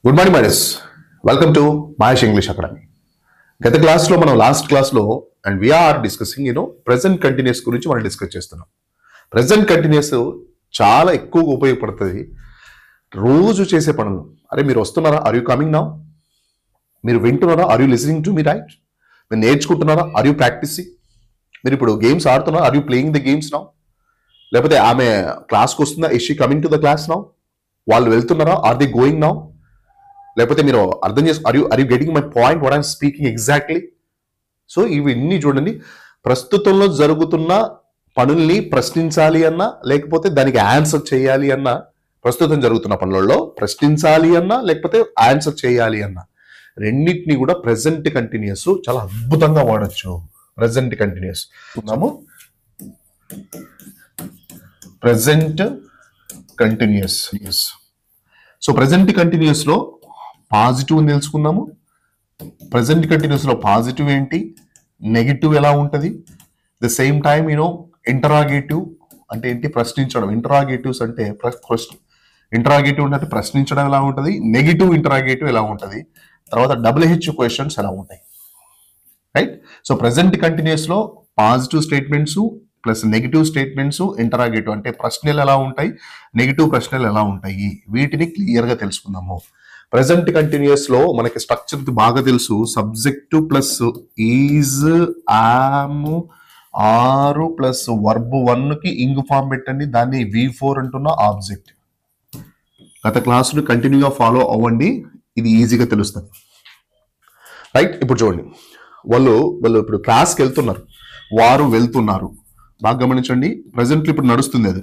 Good morning my dears. Welcome to Mahesh English academy. గత క్లాస్లో మనం లాస్ట్ క్లాస్లో and we are discussing present continuous గురించి మనం డిస్కస్ చేస్తున్నాం. ప్రెసెంట్ కంటిన్యూస్ చాలా ఎక్కువగా ఉపయోగపడుతుంది రోజు చేసే పనులు. అరే మీరు వస్తున్నారా? Are you coming now? మీరు వింటున్నారా? Are you listening to me right? మీరు నేర్చుకుంటున్నారా? Are you practising? మీరు ఇప్పుడు గేమ్స్ ఆడుతున్నారా? Are you playing the games now? లేకపోతే ఆమె క్లాస్కి వస్తుందా? Is she coming to the class now? వాళ్ళు వెళ్తున్నారా? Are they going now? లేకపోతే మీరు అర్థం చేసుకో, are you getting my point what I'm speaking exactly? So ఇవన్నీ చూడండి, ప్రస్తుతంలో జరుగుతున్న పనుల్ని ప్రశ్నించాలి అన్నా లేకపోతే దానికి ఆన్సర్ చేయాలి అన్నా, ప్రస్తుతం జరుగుతున్న పనులలో ప్రశ్నించాలి అన్నా లేకపోతే ఆన్సర్ చేయాలి అన్నా, రెండింటినీ కూడా ప్రెసెంట్ కంటిన్యూస్ చాలా అద్భుతంగా వాడచ్చు. ప్రెసెంట్ కంటిన్యూస్ చూద్దాము. Present continuous. So present continuous లో పాజిటివ్ అని తెలుసుకున్నాము. ప్రెసెంట్ కంటిన్యూస్ లో పాజిటివ్ ఏంటి, నెగిటివ్ ఎలా ఉంటుంది, ద సేమ్ టైమ్ ఇంటరాగేటివ్ అంటే ఏంటి, ప్రశ్నించడం. ఇంటరాగేటివ్స్ అంటే ఇంటరాగేటివ్ అంటే ప్రశ్నించడం ఎలా ఉంటుంది, నెగిటివ్ ఇంటరాగేటివ్ ఎలా ఉంటుంది, తర్వాత WH క్వశ్చన్స్ ఎలా ఉంటాయి, రైట్? సో ప్రెసెంట్ కంటిన్యూస్ లో positive statements plus negative statements, interrogative అంటే ప్రశ్నలు ఎలా ఉంటాయి, నెగిటివ్ ప్రశ్నలు ఎలా ఉంటాయి, వీటిని క్లియర్ గా తెలుసుకుందాము. ప్రెసెంట్ కంటిన్యూస్ లో మనకి స్ట్రక్చర్ బాగా తెలుసు. సబ్జెక్టు ప్లస్ ఈజ్, ఆమ్, ఆరు ప్లస్ వర్బ్ 1 కి ఇంగ్ ఫామ్ పెట్టండి, దాన్ని V4 అంటున్న ఆబ్జెక్ట్. గత క్లాసును కంటిన్యూగా ఫాలో అవ్వండి, ఇది ఈజీగా తెలుస్తుంది, రైట్? ఇప్పుడు చూడండి, వాళ్ళు ఇప్పుడు క్లాస్కి వెళ్తున్నారు, వారు వెళ్తున్నారు. బాగా గమనించండి, ప్రజెంట్లు ఇప్పుడు నడుస్తుంది అది.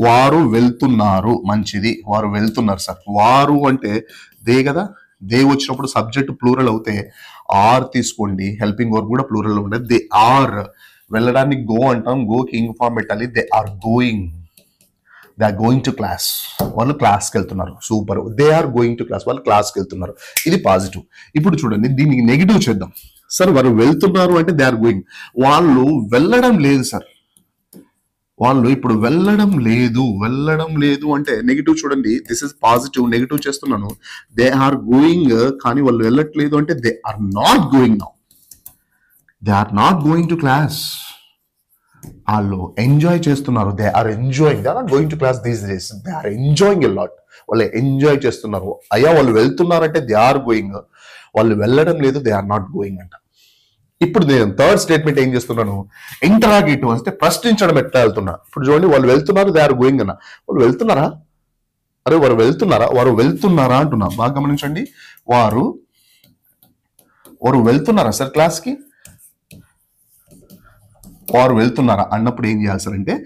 వారు వెళ్తున్నారు, మంచిది, వారు వెళ్తున్నారు సార్. వారు అంటే దే కదా, దే వచ్చినప్పుడు సబ్జెక్ట్ ప్లూరల్ అవుతే ఆర్ తీసుకోండి, హెల్పింగ్ వర్బ్ కూడా ప్లూరల్ ఉండదు. దే ఆర్, వెళ్ళడానికి గో అంటాం, గోకి ఇంగ్ ఫామ్ పెట్టాలి. They are going, they are going to class, వాళ్ళు క్లాస్కి వెళ్తున్నారు. Super, they are going to class, వాళ్ళు క్లాస్కి వెళ్తున్నారు. ఇది పాజిటివ్. ఇప్పుడు చూడండి, దీనికి నెగిటివ్ చేద్దాం. సార్ వారు వెళ్తున్నారు అంటే దే ఆర్ గోయింగ్, వాళ్ళు వెళ్ళడం లేదు సార్, వాళ్ళు ఇప్పుడు వెళ్ళడం లేదు అంటే నెగిటివ్. చూడండి, దిస్ ఇస్ పాజిటివ్, నెగిటివ్ చేస్తున్నాను. దే ఆర్ గోయింగ్, కానీ వాళ్ళు వెళ్ళట్లేదు అంటే they are not going now, they are not going to class. వాళ్ళు ఎంజాయ్ చేస్తున్నారు, they are enjoying, they are not going to class these days, they are enjoying a lot. వాళ్ళు enjoy చేస్తున్నారు. అయ్యా వాళ్ళు వెళ్తున్నారంటే దే ఆర్ గోయింగ్, వాళ్ళు వెళ్ళడం లేదు, they are not going అంట. ఇప్పుడు నేను థర్డ్ స్టేట్మెంట్ ఏం చేస్తున్నాను, ఇంటరాగేటివ్ అంటే ప్రశ్నించడం ఎట్లా వెళ్తున్నా. ఇప్పుడు చూడండి, వాళ్ళు వెళ్తున్నారు, దే ఆర్ గోయింగ్ అన్న. వాళ్ళు వెళ్తున్నారా? అరే వారు వెళ్తున్నారా అంటున్నా. బాగా గమనించండి, వారు వెళ్తున్నారా సార్ క్లాస్కి? వారు వెళ్తున్నారా అన్నప్పుడు ఏం చేయాలి సార్ అంటే,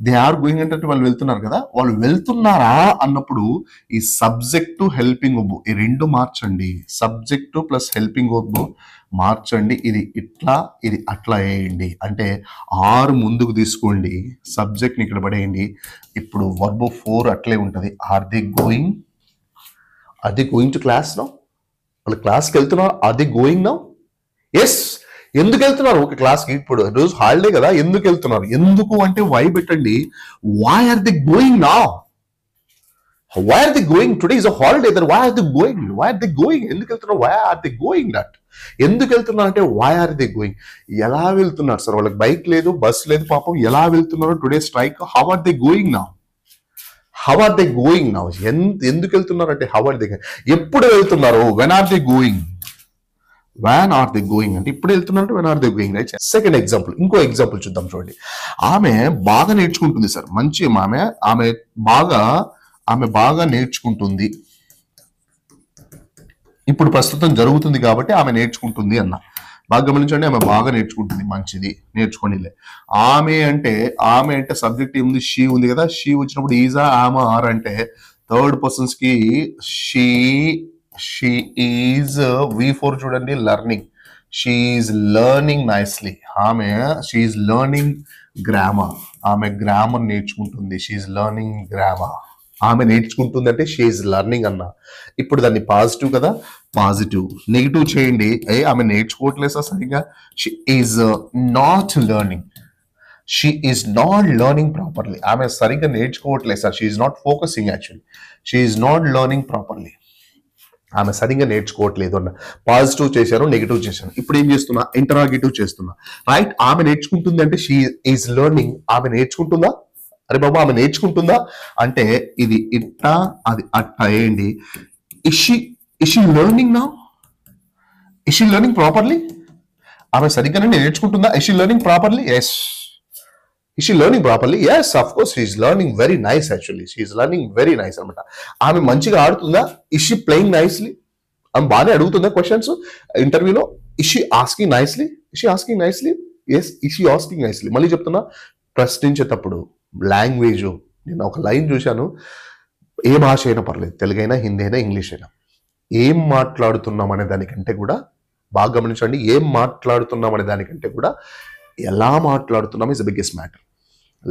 దే ఆర్ గోయింగ్ అంటే వాళ్ళు వెళ్తున్నారు కదా, వాళ్ళు వెళ్తున్నారా అన్నప్పుడు ఈ సబ్జెక్టు హెల్పింగ్ వర్బ్ ఈ రెండు మార్చండి. సబ్జెక్టు ప్లస్ హెల్పింగ్ వర్బ్ మార్చండి. ఇది ఇట్లా, ఇది అట్లా వేయండి. అంటే ఆర్ ముందుకు తీసుకోండి, సబ్జెక్ట్ని ఇక్కడ పడేయండి. ఇప్పుడు వర్బ్ 4 అట్లే ఉంటుంది. Are they going to class now? వాళ్ళు క్లాస్కి వెళ్తున్నారు. Are they going now? Yes. ఎందుకు వెళ్తున్నారు ఒక క్లాస్కి? ఇప్పుడు రోజు హాలిడే కదా, ఎందుకు వెళ్తున్నారు? ఎందుకు అంటే వై పెట్టండి. Why are they going now? Why are they going? Today is a holiday, then why are they going? Why are they going? ఎందుకు వెళ్తున్నారు? Why are they going that? ఎందుకు వెళ్తున్నారు అంటే వై ఆర్ దే గోయింగ్. ఎలా వెళ్తున్నారు sir? వాళ్ళకి bike లేదు, bus లేదు, పాపం ఎలా వెళ్తున్నారు? Today strike. How are they going now? How are they going now? ఎందుకు వెళ్తున్నారు అంటే హౌ ఆర్ దే, ఎప్పుడు వెళ్తున్నారు? When are they going? When are they going అంటే ఇప్పుడు వెళ్తున్నారు, when are they going, right? Second example, ఇంకో ఎగ్జాంపుల్ చూద్దాం. చూడండి, ఆమె బాగా నేర్చుకుంటుంది సార్, మంచి ఆమె బాగా నేర్చుకుంటుంది. ఇప్పుడు ప్రస్తుతం జరుగుతుంది కాబట్టి ఆమె నేర్చుకుంటుంది అన్న. బాగా గమనించండి, ఆమె బాగా నేర్చుకుంటుంది, మంచిది, నేర్చుకోనిలే. ఆమె అంటే సబ్జెక్ట్ ఉంది, షీ ఉంది కదా, షీ వచ్చినప్పుడు ఈజా, ఆమె, ఆర్ అంటే థర్డ్ పర్సన్స్ కి షీ ఈజ్ V4 చూడండి, learning. She is learning nicely. She is learning grammar. ఆమె గ్రామర్ నేర్చుకుంటుంది. She is learning grammar. ఆమె నేర్చుకుంటుంది అంటే షీ ఈజ్ లెర్నింగ్ అన్న. ఇప్పుడు దాన్ని పాజిటివ్ కదా, పాజిటివ్. నెగిటివ్ చేయండి, ఆమె నేర్చుకోవట్లేదు సార్ సరిగా. She is not learning. She is not learning properly. ఆమె సరిగ్గా నేర్చుకోవట్లేదు sir. She is not focusing actually. She is not learning properly. ఆమె సరిగ్గా నేర్చుకోవట్లేదు అన్న. పాజిటివ్ చేశాను, నెగిటివ్ చేశాను. ఇప్పుడు ఏం చేస్తున్నా, ఇంటరాగేటివ్ చేస్తున్నా. రైట్, ఆమె నేర్చుకుంటుంది అంటే షీ ఈజ్ లెర్నింగ్. ఆమె నేర్చుకుంటుందా? అరే బాబు ఆమె నేర్చుకుంటుందా అంటే ఇది ఇట్టా అది అట్టా వేయండి. ఇషి లెర్నింగ్ నా? Is she learning properly? ఆమె సరిగ్గానే నేర్చుకుంటుందా? Is she learning properly? Yes. Is she learning properly? Yes, of course. She is learning very nice actually. She is learning very nice అనమాట. ఆమె మంచిగా ఆడుతుందా? Is she playing nicely? ఆమె బాగానే అడుగుతుందా questions ఇంటర్వ్యూలో? Is she asking nicely? Is she asking nicely? Yes, is she asking nicely? మళ్ళీ చెప్తున్నా, ప్రశ్నించేటప్పుడు language, నేను ఒక లైన్ చూశాను, ఏ భాష అయినా పర్లేదు, తెలుగైనా, హిందీ అయినా, ఇంగ్లీష్ అయినా, ఏం మాట్లాడుతున్నాం అనే దానికంటే కూడా బాగా గమనించండి, ఏం మాట్లాడుతున్నాం అనే దానికంటే కూడా ఎలా మాట్లాడుతున్నాం is the biggest matter.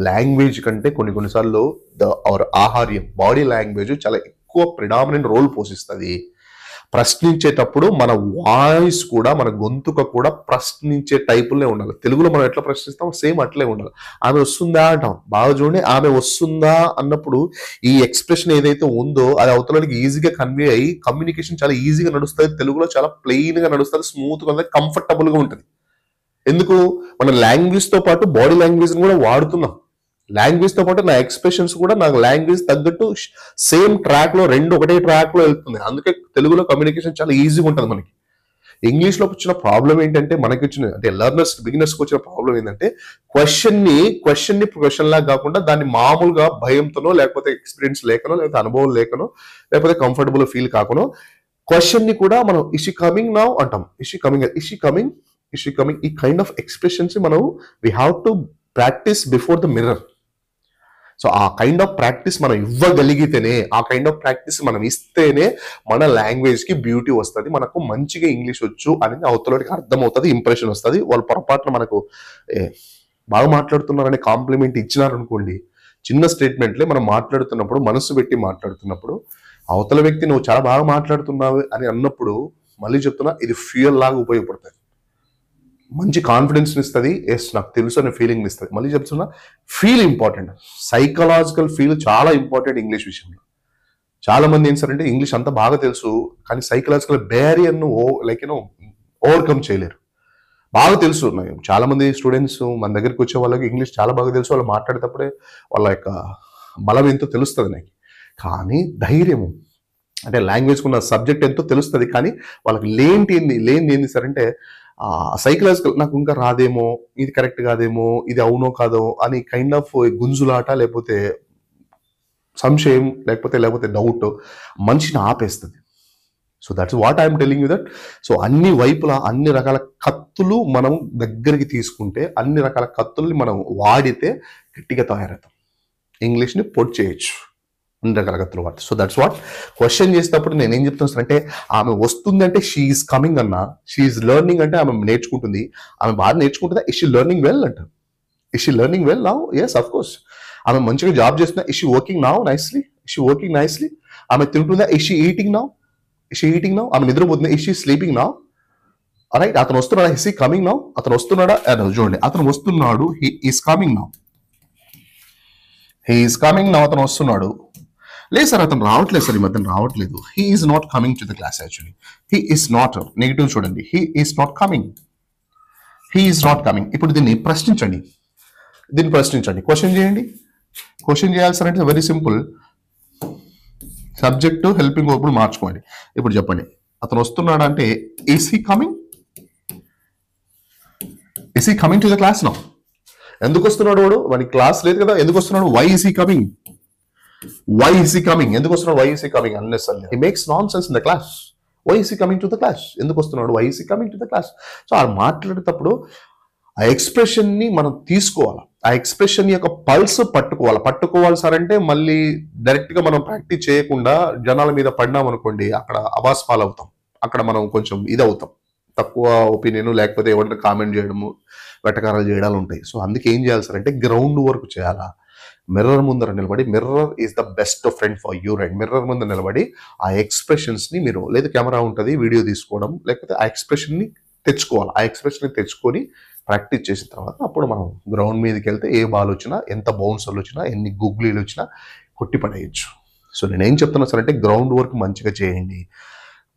Language కంటే కొన్నిసార్లు అవర్ ఆహార్యం, బాడీ లాంగ్వేజ్ చాలా ఎక్కువ ప్రిడామినెంట్ రోల్ పోషిస్తుంది. ప్రశ్నించేటప్పుడు మన వాయిస్ కూడా, మన గొంతుక కూడా ప్రశ్నించే టైపులనే ఉండాలి. తెలుగులో మనం ఎట్లా ప్రశ్నిస్తాం సేమ్ అట్లే ఉండాలి. ఆమె వస్తుందా అంటాం, బాగా చూడండి, ఆమె వస్తుందా అన్నప్పుడు ఈ ఎక్స్ప్రెషన్ ఏదైతే ఉందో అది అవతలకి ఈజీగా కన్వే అయ్యి కమ్యూనికేషన్ చాలా ఈజీగా నడుస్తుంది. తెలుగులో చాలా ప్లెయిన్ గా నడుస్తుంది, స్మూత్ గా, కంఫర్టబుల్ గా ఉంటుంది. ఎందుకు? మన లాంగ్వేజ్ తో పాటు బాడీ లాంగ్వేజ్ కూడా వాడుతున్నాం. లాంగ్వేజ్ తో పాటు నా ఎక్స్ప్రెషన్స్ కూడా నాకు లాంగ్వేజ్ తగ్గట్టు సేమ్ ట్రాక్ లో, రెండు ఒకటే ట్రాక్ లో వెళ్తుంది. అందుకే తెలుగులో కమ్యూనికేషన్ చాలా ఈజీగా ఉంటుంది మనకి. ఇంగ్లీష్ లో వచ్చిన ప్రాబ్లం ఏంటంటే, మనకి వచ్చిన అంటే లెర్నర్స్, బిగినర్స్ కి వచ్చిన ప్రాబ్లం ఏంటంటే, క్వశ్చన్ ని క్వశ్చన్ లాగా కాకుండా దాన్ని మామూలుగా భయంతోనో, లేకపోతే ఎక్స్పీరియన్స్ లేకనో, లేకపోతే అనుభవం లేకనో, లేకపోతే కంఫర్టబుల్ ఫీల్ కాకనో క్వశ్చన్ ని కూడా మనం ఇస్ షీ కమింగ్ నౌ అంటాం. Is she coming, is she coming, is she coming. ఈ కైండ్ ఆఫ్ ఎక్స్ప్రెషన్స్ మనం we have to practice before the mirror. So ఆ కైండ్ ఆఫ్ ప్రాక్టీస్ మనం ఇవ్వగలిగితేనే, ఆ కైండ్ ఆఫ్ ప్రాక్టీస్ మనం ఇస్తేనే మన లాంగ్వేజ్ కి బ్యూటీ వస్తుంది, మనకు మంచిగా ఇంగ్లీష్ వచ్చు అనేది అవతలకి అర్థమవుతుంది, ఇంప్రెషన్ వస్తుంది. వాళ్ళు పొరపాటున మనకు బాగా మాట్లాడుతున్నారనే కాంప్లిమెంట్ ఇచ్చినారనుకోండి, చిన్న స్టేట్మెంట్లే మనం మాట్లాడుతున్నప్పుడు, మనసు పెట్టి మాట్లాడుతున్నప్పుడు, అవతల వ్యక్తి నువ్వు చాలా బాగా మాట్లాడుతున్నావు అని అన్నప్పుడు, మళ్ళీ చెప్తున్నా, ఇది ఫ్యూయల్ లాగా ఉపయోగపడుతుంది, మంచి కాన్ఫిడెన్స్ ఇస్తుంది. ఎస్ నాకు తెలుసు అనే ఫీలింగ్ ఇస్తుంది. మళ్ళీ చెప్తున్నా, ఫీల్ ఇంపార్టెంట్, సైకలాజికల్ ఫీల్ చాలా ఇంపార్టెంట్ ఇంగ్లీష్ విషయంలో. చాలా మంది ఏం సార్ అంటే ఇంగ్లీష్ అంతా బాగా తెలుసు కానీ సైకలాజికల్ బ్యారియర్ను ఓవర్కమ్ చేయలేరు. బాగా తెలుసు, చాలా మంది స్టూడెంట్స్ మన దగ్గరికి వచ్చే వాళ్ళకి ఇంగ్లీష్ చాలా బాగా తెలుసు, వాళ్ళు మాట్లాడేటప్పుడే వాళ్ళ యొక్క బలం ఎంతో తెలుస్తుంది నాకు. కానీ ధైర్యము అంటే లాంగ్వేజ్ కున్న సబ్జెక్ట్ ఎంతో తెలుస్తుంది, కానీ వాళ్ళకి లేనిది ఏంది సార్ అంటే సైకలాజికల్, నాకు ఇంకా రాదేమో, ఇది కరెక్ట్ కాదేమో, ఇది అవునో కాదో అని కైండ్ ఆఫ్ గుంజులాట, లేకపోతే సంశయం, లేకపోతే డౌట్ మనిషిని ఆపేస్తుంది. So that's what I'm telling you that. So అన్ని వైపులా అన్ని రకాల కత్తులు మనం దగ్గరికి తీసుకుంటే, అన్ని రకాల కత్తుల్ని మనం వాడితే గట్టిగా తయారవుతాం, ఇంగ్లీష్ని పొడి చేయొచ్చు, అన్ని రకాల కత్తులు వాడతాం. సో దట్స్ వాట్ క్వశ్చన్ చేసేటప్పుడు నేను ఏం చెప్తాను అంటే, ఆమె వస్తుంది అంటే షీ ఈజ్ కమింగ్ అన్నా, షీ ఈజ్ లెర్నింగ్ అంటే ఆమె నేర్చుకుంటుంది, ఆమె బాగా నేర్చుకుంటుందా, ఇస్ షీ లెర్నింగ్ వెల్ అంట. Is she learning well now? Yes of course. ఆమె మంచిగా జాబ్ చేస్తున్నా, is she working now nicely? Is she working nicely? ఆమె తింటుందా, is she eating now? Is she eating now? ఆమె నిద్రపోతుందా, is she sleeping now? Right, అతను వస్తున్నాడా, is he coming now? అతను వస్తున్నాడా, చూడండి, అతను వస్తున్నాడు, he is coming now, he is coming now, అతను వస్తున్నాడు. లేదు సార్ అతను రావట్లేదు సార్, ఈ మధ్యన రావట్లేదు, he is not coming to the class. Actually he is not, negative చూడండి, he is not coming, he is not coming. ఇప్పుడు దీన్ని ప్రశ్నించండి, క్వశ్చన్ చేయండి. క్వశ్చన్ చేయాలి సార్ అంటే very simple, subject helping verb మార్చుకోండి. ఇప్పుడు చెప్పండి, అతను వస్తున్నాడు అంటే is he coming? Is he coming to the class now? ఎందుకు వస్తున్నాడు వాడు, వాడికి క్లాస్ లేదు కదా, ఎందుకు వస్తున్నాడు? Why is he coming? Why is he coming? ఎందుకు వస్తున్నాడు? Why is he coming? Unnecessarily. He makes nonsense in the class. Why is he coming to the class? ఎందుకు వస్తున్నాడు? Why is he coming to the class? So ఆ మాట్లాడేటప్పుడు ఆ expression ని మనం తీసుకోవాలి, ఆ ఎక్స్ప్రెషన్ యొక్క పల్స్ పట్టుకోవాలి సార్ అంటే మళ్ళీ డైరెక్ట్ గా మనం ప్రాక్టీస్ చేయకుండా జనాల మీద పడినాం అనుకోండి, అక్కడ అబాస్ ఫాల్ అవుతాం, అక్కడ మనం కొంచెం ఇదవుతాం, తక్కువ ఒపీనియన్, లేకపోతే ఎవరైనా కామెంట్ చేయడము, వెటకారాలు చేయడాలు ఉంటాయి. సో అందుకే ఏం చేయాలి సార్ అంటే గ్రౌండ్ వర్క్ చేయాలా, మిర్రర్ ముందర నిలబడి, mirror is the best friend for you right. Mirror ముందర నిలబడి ఆ ఎక్స్ప్రెషన్స్ ని మీరు, లేదా కెమెరా ఉంటుంది వీడియో తీసుకోవడం, లేకపోతే ఆ ఎక్స్ప్రెషన్ ని తెచ్చుకోవాలి. ఆ ఎక్స్ప్రెషన్ ని తెచ్చుకొని ప్రాక్టీస్ చేసిన తర్వాత అప్పుడు మనం గ్రౌండ్ మీదకి వెళ్తే ఏ బాల్ వచ్చినా, ఎంత బౌన్సర్లు వచ్చినా, ఎన్ని గుగ్లీలు వచ్చినా కొట్టి పడేయచ్చు. సో నేనేం చెప్తున్నా సార్ అంటే గ్రౌండ్ వర్క్ మంచిగా చేయండి,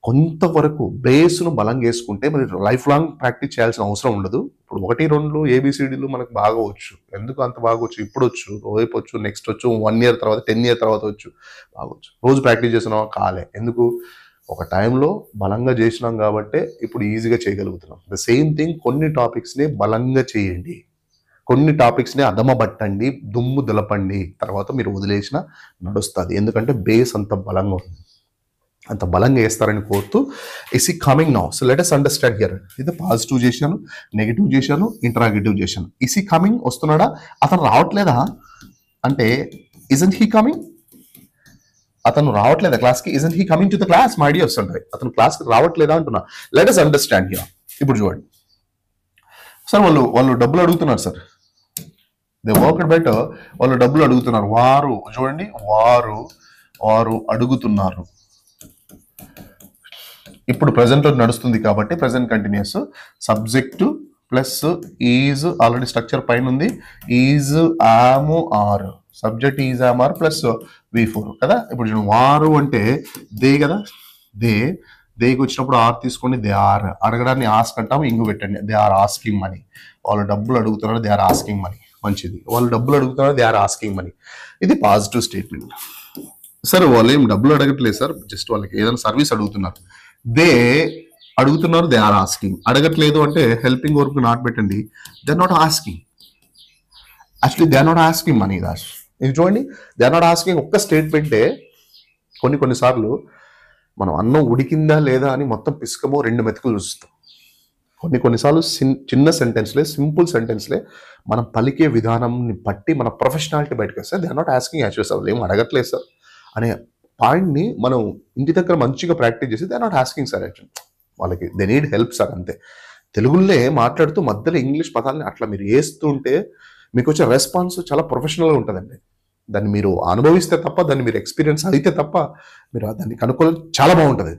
కొంతవరకు బేస్ను బలంగా వేసుకుంటే మరి లైఫ్ లాంగ్ ప్రాక్టీస్ చేయాల్సిన అవసరం ఉండదు. ఇప్పుడు 1, 2 ABCDలు మనకు బాగా వచ్చు. ఎందుకు అంత బాగా వచ్చు? ఇప్పుడు వచ్చు, రేపు వచ్చు, నెక్స్ట్ వచ్చు, 1 year తర్వాత 10 year తర్వాత వచ్చు, బాగొచ్చు. రోజు ప్రాక్టీస్ చేస్తున్నాం కాలే. ఎందుకు? ఒక టైంలో బలంగా చేసినాం కాబట్టే ఇప్పుడు ఈజీగా చేయగలుగుతున్నాం. ద సేమ్ థింగ్ కొన్ని టాపిక్స్ని బలంగా చేయండి, కొన్ని టాపిక్స్ని అదమబట్టండి, దుమ్ము దులపండి, తర్వాత మీరు వదిలేసిన నడుస్తుంది. ఎందుకంటే బేస్ అంత బలంగా ఉంది, అంత బలంగా వేస్తారని కోరుతూ ఇస్ ఈ coming now. So let us understand here. ఇది పాజిటివ్ చేశాను, నెగిటివ్ చేశాను, ఇంటరాగేటివ్ చేశాను. ఇస్ ఈ కమింగ్ వస్తున్నాడా? అతను రావట్లేదా అంటే ఇజంట్ హీ కమింగ్? అతను రావట్లేదా క్లాస్కి? Isn't he coming to the class? My dears అంటారు. అతను క్లాస్కి రావట్లేదా అంటున్నా. Let us understand here. ఇప్పుడు చూడండి సార్, వాళ్ళు డబ్బులు అడుగుతున్నారు సార్, దే వర్క్డ్ బెటర్. వాళ్ళు డబ్బులు అడుగుతున్నారు. వారు చూడండి, వారు అడుగుతున్నారు. ఇప్పుడు ప్రెసెంట్ నడుస్తుంది కాబట్టి present continuous. Subject plus is already structure పైన ఉంది. Is, am, are. Subject is, am, are plus V4 కదా. ఇప్పుడు చూడండి, వారు అంటే దే కదా, దేకి వచ్చినప్పుడు ఆర్ తీసుకోండి, దే ఆర్. అడగడాన్ని ఆస్క్ అంటాము, ఇంగు పెట్టండి, దే ఆర్ ఆస్కింగ్ మనీ. వాళ్ళు డబ్బులు అడుగుతున్నారు, దే ఆర్ ఆస్కింగ్ మనీ. మంచిది. వాళ్ళు డబ్బులు అడుగుతున్నారు, దే ఆర్ ఆస్కింగ్ మనీ. ఇది పాజిటివ్ స్టేట్మెంట్. సార్ వాళ్ళు ఏం డబ్బులు అడగట్లేదు సార్, జస్ట్ వాళ్ళకి ఏదైనా సర్వీస్ అడుగుతున్నారు. దే అడుగుతున్నారు, దే ఆర్ ఆస్కింగ్. అడగట్లేదు అంటే హెల్పింగ్ వర్క్ నాట్ పెట్టండి, they are not asking. Actually they are not asking money. That's ఇది చూడండి, దే ఆర్ నాట్ ఆస్కింగ్ ఒక్క స్టేట్మెంటే కొన్నిసార్లు మనం అన్నం ఉడికిందా లేదా అని మొత్తం పిసుకమో 2 మెతుకులు చూస్తాం. కొన్నిసార్లు చిన్న సెంటెన్స్లే, సింపుల్ సెంటెన్స్లే మనం పలికే విధానంని బట్టి మన ప్రొఫెషనాలిటీ బయటకు వస్తే they are not asking actual sir, ఏం అడగట్లేదు సార్ అనే పాయింట్ని మనం ఇంటి దగ్గర మంచిగా ప్రాక్టీస్ చేసి they are not asking sir actual, వాళ్ళకి దే నీడ్ హెల్ప్ సార్ అంతే. తెలుగులో మాట్లాడుతూ మధ్యలో ఇంగ్లీష్ పదాలని అట్లా మీరు వేస్తూ ఉంటే మీకు వచ్చే రెస్పాన్స్ చాలా ప్రొఫెషనల్గా ఉంటుందండి. దాన్ని మీరు అనుభవిస్తే తప్ప, దాన్ని మీరు ఎక్స్పీరియన్స్ అయితే తప్ప మీరు దాన్ని కనుక్కోవాలి, చాలా బాగుంటుంది.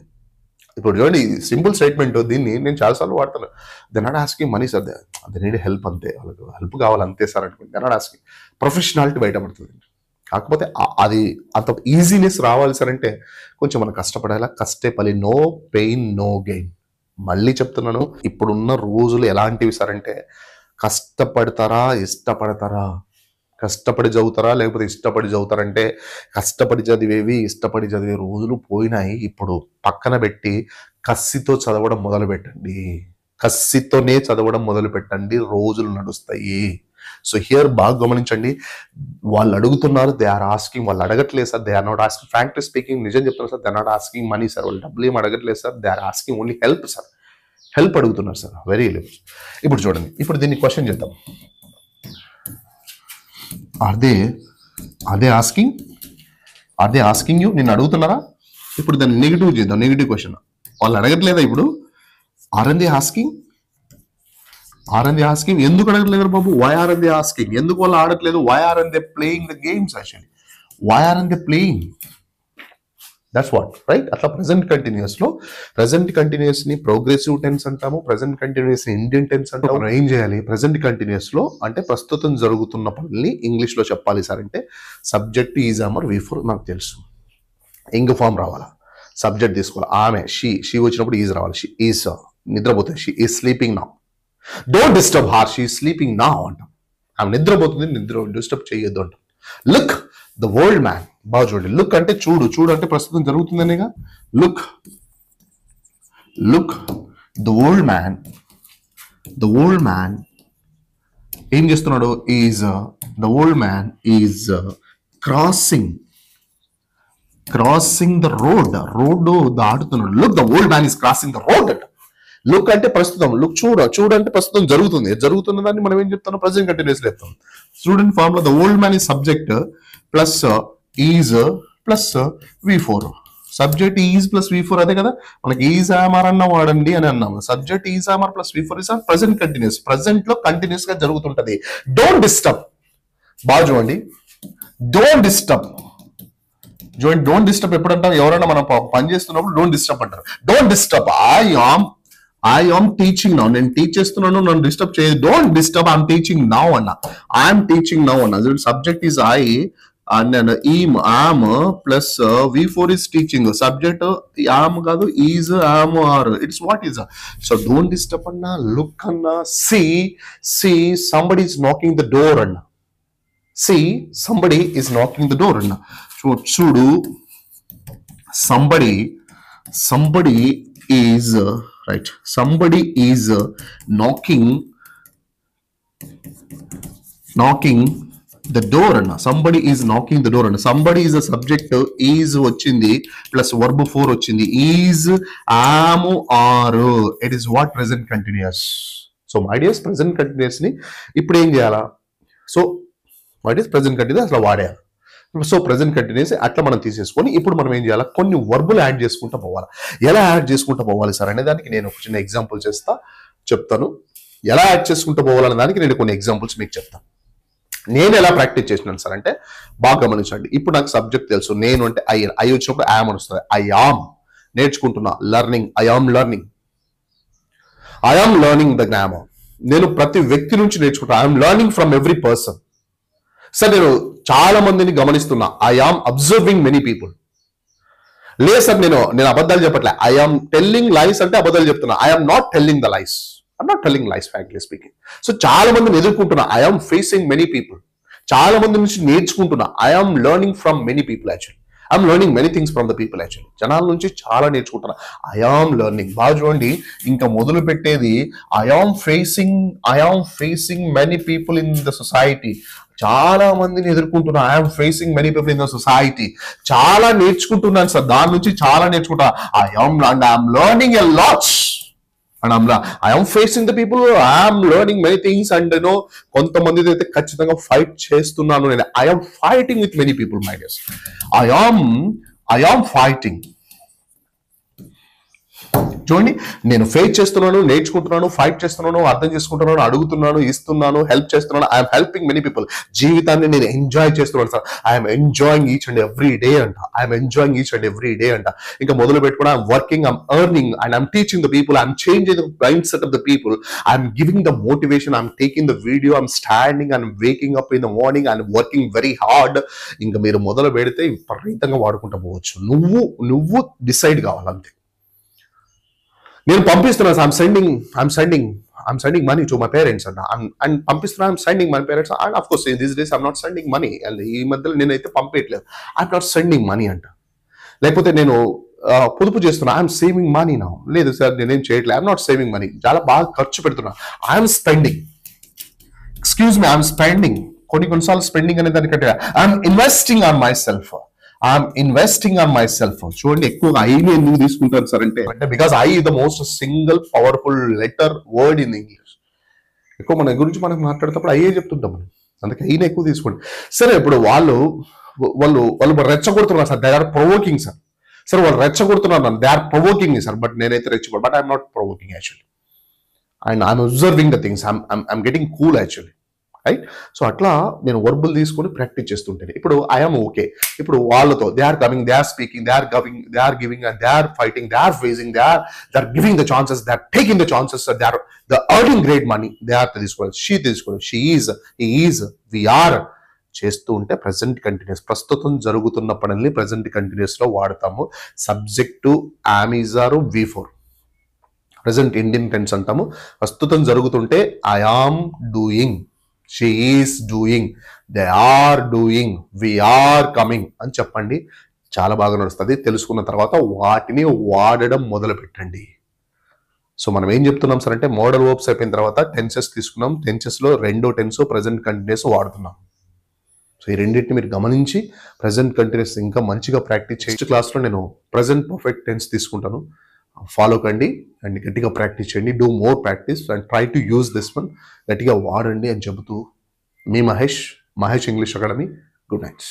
ఇప్పుడు చూడండి, సింపుల్ స్టేట్మెంట్, దీన్ని నేను చాలాసార్లు వాడతాను. They not asking money sir, they need help అంతే, వాళ్ళకి హెల్ప్ కావాలి అంతే సార్ అనుకోండి. They not asking. ప్రొఫెషనాలిటీ బయటపడుతుంది. కాకపోతే అది అంత ఈజీనెస్ రావాలి సార్ అంటే కొంచెం మనం కష్టపడాలా. కష్టే పని, నో పెయిన్ నో గెయిన్. మళ్ళీ చెప్తున్నాను, ఇప్పుడున్న రోజులు ఎలాంటివి సార్ అంటే కష్టపడతారా ఇష్టపడతారా, కష్టపడి చదువుతారా లేకపోతే ఇష్టపడి చదువుతారంటే కష్టపడి చదివేవి ఇష్టపడి చదివే రోజులు పోయినాయి. ఇప్పుడు పక్కన పెట్టి కసితో చదవడం మొదలు పెట్టండి, కసితోనే చదవడం మొదలు పెట్టండి, రోజులు నడుస్తాయి. సో హియర్ బాగా గమనించండి, వాళ్ళు అడుగుతున్నారు, దే ఆర్ ఆస్కింగ్. వాళ్ళు అడగట్లేదు sir, they are not asking. Frankly speaking నిజం చెప్తున్నారు sir, they are not asking money sir, వాళ్ళు డబ్బులు ఏం అడగట్లేదు sir, they are asking only help sir, help అడుగుతున్నారు సార్. Very help. ఇప్పుడు చూడండి, ఇప్పుడు దీన్ని క్వశ్చన్ చేద్దాం. Are they asking you? నిన్ను అడుగుతున్నారా? ఇప్పుడు దాన్ని నెగిటివ్ చేద్దాం. నెగిటివ్ క్వశ్చన్, వాళ్ళు అడగట్లేదా? ఇప్పుడు ఆర్ దే ఆస్కింగ్? ఎందుకు అడగట్లేదు బాబు? Why are they asking? ఎందుకు వాళ్ళు ఆడట్లేదు? Why are they playing the games? Actually why are they playing? That's what, right? అట్లా ప్రెసెంట్ కంటిన్యూస్ ని ప్రోగ్రెసివ్ టెన్స్ అంటాము, ప్రెసెంట్ కంటిన్యూస్ ని ఇండియన్ టెన్స్ అంటాము. ఏం చేయాలి ప్రెసెంట్ కంటిన్యూస్ లో అంటే ప్రస్తుతం జరుగుతున్న పనుల్ని ఇంగ్లీష్ లో చెప్పాలి సార్ అంటే సబ్జెక్ట్ ఈజ్ ఆర్ V4 నాకు తెలుసు, ఇంగ్ ఫామ్ రావాలా, సబ్జెక్ట్ తీసుకోవాలి. ఆమె షీ వచ్చినప్పుడు ఈజ్ రావాలి. షీ ఈజ్ నిద్రపోతుంది, she is sleeping now. Don't disturb her, she is sleeping now అంటాం. ఆమె నిద్రపోతుంది, డిస్టర్బ్ చేయొద్దు అంటాం. లుక్ ద వరల్డ్ మ్యాన్, బాగా చూడండి. లుక్ అంటే చూడు అంటే ప్రస్తుతం జరుగుతుందనేగా. లుక్ ద వరల్డ్ మ్యాన్ ఏం చేస్తున్నాడు? The world man is crossing the road దాటుతున్నాడు. Look the world man is crossing the road అంట. లుక్ అంటే ప్రస్తుతం, లుక్ చూడు అంటే ప్రస్తుతం జరుగుతున్న దాన్ని మనం ఏం చెప్తాం? ప్రెసెంట్ కంటిన్యూస్ చెప్తాం. స్టూడెంట్ ఫార్మ్ లో the old man is subject plus is plus V4. Subject is plus V4 అదే కదా, మనకి ఈజ్ ఆమర్ అన్న వాడండి అని అన్నాము. Subject is am are plus V4 is present continuous. Present లో కంటిన్యూస్ గా జరుగుతుంటది. డోంట్ డిస్టర్బ్, బాగా చూడండి. డోంట్ డిస్టర్బ్ ఎప్పుడంటాం? ఎవరైనా మనం పని చేస్తున్నప్పుడు డోంట్ డిస్టర్బ్ అంటారు. Don't disturb, I am teaching now, నేను టీచ్ చేస్తున్నాను, నన్ను డిస్టర్బ్ చేయదు. Don't disturb, I'm teaching now అన్న. Subject is I and then am plus V4 is teaching. Subject am కాదు is am are. It's what is. So don't disturb anna. Look anna. See somebody is knocking the door anna. See somebody is knocking the door anna. So చూడు somebody is right. Somebody is knocking the door అన్న. Somebody is knocking the door అన్న. Somebody is a subject, is వచ్చింది plus verb 4 వచ్చింది. Is am are. It is what? Present continuous. So my dear, present continuous ని ఇప్పుడు ఏం చేయాలా? So my dear, present continuous అట్లా వాడేయాలి. So present continuous అట్లా మనం తీసేసుకొని ఇప్పుడు మనం ఏం చేయాలి? కొన్ని వర్బులు యాడ్ చేసుకుంటూ పోవాలి. ఎలా యాడ్ చేసుకుంటూ పోవాలి సార్ అనే దానికి నేను ఒక చిన్న ఎగ్జాంపుల్ చెప్తాను. ఎలా యాడ్ చేసుకుంటూ పోవాలనే దానికి నేను కొన్ని ఎగ్జాంపుల్స్ మీకు చెప్తాను. నేను ఎలా ప్రాక్టీస్ చేసినాను సార్ అంటే బాగా గమనించండి. ఇప్పుడు నాకు సబ్జెక్ట్ తెలుసు. నేను అంటే ఐ వచ్చినప్పుడు ఐఎమ్ అని వస్తుంది. ఐ ఆమ్ నేర్చుకుంటున్నా. Learning, I am learning the grammar. నేను ప్రతి వ్యక్తి నుంచి నేర్చుకుంటా. I'm learning from every person. Sir నేను చాలా మందిని గమనిస్తున్నా. I am observing many people. లేదు సార్ నేను అబద్ధాలు చెప్పట్లే. ఐ ఆమ్ టెల్లింగ్ లైస్ అంటే అబద్ధాలు చెప్తున్నా. I am not telling the lies. I'm not telling lies frankly speaking. So చాలా మందిని ఎదుర్కొంటున్నా. I am facing many people. చాలా మంది నుంచి నేర్చుకుంటున్నా. I am learning from many people actually. I'm learning many things from the people actually. జనాల నుంచి చాలా నేర్చుకుంటున్నా. I am learning. బాగా చూడండి, ఇంకా మొదలు పెట్టేది I am facing many people in the society. చాలా మందిని ఎదుర్కొంటున్నా. I'm facing many people in the society. చాలా నేర్చుకుంటున్నాను సార్. దాని నుంచి చాలా నేర్చుకుంటా. I'm learning a lot. And I'm facing the people. I'm learning many things. And కొంతమంది అయితే ఖచ్చితంగా ఫైట్ చేస్తున్నాను నేను. I'm fighting with many people my dears. I'm fighting. చూడండి, నేను ఫేస్ చేస్తున్నాను, నేర్చుకుంటున్నాను, ఫైట్ చేస్తున్నాను, అర్థం చేసుకుంటున్నాను, అడుగుతున్నాను, ఇస్తున్నాను, హెల్ప్ చేస్తున్నాను. I'm helping many people. జీవితాన్ని నేను ఎంజాయ్ చేస్తున్నాను sir. I'm enjoying each and every day అంట. ఇంకా మొదలు పెట్టుకుని I'm working, I'm earning and I'm teaching the people. I'm changing the mind set of the people. I'm giving the motivation. I'm taking the video. I'm standing and waking up in the morning and working very hard. ఇంకా మీరు మొదలు పెడితే విపరీతంగా వాడుకుంటూ పోవచ్చు. నువ్వు decide కావాలంతే. నేను పంపిస్తున్నాను. I'm sending money to my parents and పంపిస్తున్నా. I'm sending my parents and of course in this days I'm not sending money. And ఈ మధ్యలో నేనైతే పంపేయట్లేదు. ఐఎమ్ నాట్ సెండింగ్ మనీ అంట. లేకపోతే నేను పొదుపు చేస్తున్నా. ఐఎమ్ సేవింగ్ మనీ నా. లేదు సార్ నేనేం చేయట్లేదు. I'm not saving money. చాలా బాగా ఖర్చు పెడుతున్నా. I'm spending. Excuse me, I'm spending. కొన్నిసార్లు స్పెండింగ్ అనే దానికంటే I'm investing on my self. చూడండి, ఎక్కువగా ఐని ఎందుకు తీసుకుంటారు సార్ అంటే because I the most single powerful letter word in English. ఎక్కువ మన గురించి మనం మాట్లాడేటప్పుడు అయ్యే చెప్తుంటాం మనం. అందుకే ఐని ఎక్కువ తీసుకోండి. సరే, ఇప్పుడు వాళ్ళు రెచ్చగొడుతున్నారు sir. They are provoking sir. Sir వాళ్ళు రెచ్చగొడుతున్నారు. They are provoking sir. But నేనైతే రెచ్చగొడు. But I'm not provoking actually. And I'm observing the things. I'm getting cool actually. Right. So అట్లా నేను వర్బులు తీసుకొని ప్రాక్టీస్ చేస్తుంటాను. ఇప్పుడు ఐఎమ్ ఓకే. ఇప్పుడు వాళ్ళతో they are coming, they are speaking, they are giving and they are fighting, they are facing, they are giving the chances, they are taking the chances, they are earning great money. They are తీసుకోవాలి. She తీసుకోవాలి. She is, he is, we are చేస్తూ ఉంటే present continuous. ప్రస్తుతం జరుగుతున్న పనుల్ని present continuous లో వాడతాము. Subject am, is, are, V4. Present Indian tense అంటాము. ప్రస్తుతం జరుగుతుంటే I am doing, she is doing, they are doing, we are coming అని చెప్పండి. చాలా బాగా నడుస్తుంది. తెలుసుకున్న తర్వాత వాటిని వాడడం మొదలు పెట్టండి. సో మనం ఏం చెప్తున్నాం సార్ అంటే మోడల్ వర్బ్స్ అయిపోయిన తర్వాత టెన్సెస్ తీసుకున్నాం. టెన్సెస్ లో రెండో టెన్స్ ప్రెసెంట్ కంటిన్యూస్ వాడుతున్నాం. సో ఈ రెండింటిని మీరు గమనించి ప్రెసెంట్ కంటిన్యూస్ ఇంకా మంచిగా ప్రాక్టీస్ చేసి నెక్స్ట్ క్లాస్లో నేను ప్రెసెంట్ పర్ఫెక్ట్ టెన్స్ తీసుకుంటాను. ఫాలో కండి అండ్ గట్టిగా ప్రాక్టీస్ చేయండి. Do more practice and try to use this one. గట్టిగా వాడండి అని చెబుతూ మీ Mahesh English academy. Good nights.